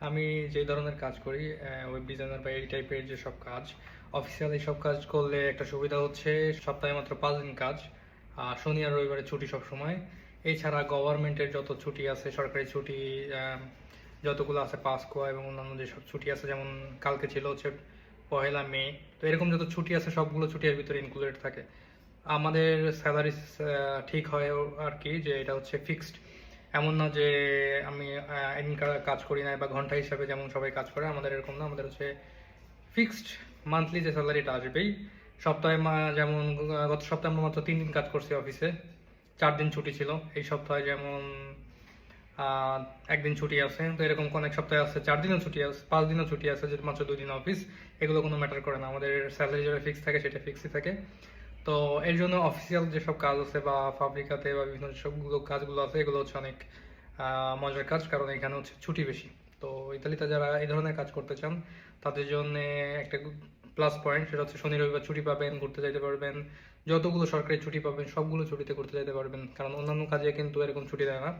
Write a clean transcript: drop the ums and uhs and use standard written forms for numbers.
আমি যে ধরনের কাজ করি, ওয়েব ডিজাইনার বা এই টাইপের যেসব কাজ, অফিসিয়াল এইসব কাজ করলে একটা সুবিধা হচ্ছে সপ্তাহে মাত্র 5 দিন কাজ, শনি আর রবিবারে ছুটি সব সময়। এছাড়া গভর্নমেন্টের যত ছুটি আছে, সরকারি ছুটি যতগুলো আছে, পাসকোয়া এবং অন্যান্য যেসব ছুটি আছে, যেমন কালকে ছিল হচ্ছে 1লা মে, তো এরকম যত ছুটি আছে সবগুলো ছুটি এর ভিতরে ইনক্লুডেড থাকে। আমাদের স্যালারি ঠিক হয় আর কি, যে এটা হচ্ছে ফিক্সড। এমন না যে আমি একদিন কাজ করি না বা ঘন্টা হিসাবে যেমন সবাই কাজ করে, আমাদের এরকম না। আমাদের হচ্ছে ফিক্সড মান্থলি যে স্যালারিটা আসবেই। সপ্তাহে যেমন গত সপ্তাহে আমরা মাত্র 3 দিন কাজ করছি অফিসে, 4 দিন ছুটি ছিল। এই সপ্তাহে যেমন আহ, একদিন ছুটি আছে, তো এরকম অনেক সপ্তাহে আছে 4 দিনও ছুটি আছে, 5 দিনও ছুটি আছে, যে মাত্র 2 দিন অফিস। এগুলো কোনো ম্যাটার করে না, আমাদের স্যালারি যেটা ফিক্স থাকে সেটা ফিক্সই থাকে। তো এর জন্য অফিসিয়াল যেসব কাজ আছে বা ফাব্রিকাতে বা বিভিন্ন সবগুলো কাজগুলো আছে, এগুলো হচ্ছে অনেক মজার কাজ, কারণ এখানে হচ্ছে ছুটি বেশি। তো ইতালিতে যারা এই ধরনের কাজ করতে চান তাদের জন্য একটা প্লাস পয়েন্ট, সেটা হচ্ছে শনি রবিবার ছুটি পাবেন, ঘুরতে যেতে পারবেন, যতগুলো সরকারি ছুটি পাবেন সবগুলো ছুটিতে ঘুরতে যেতে পারবেন, কারণ অন্যান্য কাজে কিন্তু এরকম ছুটি দেয় না।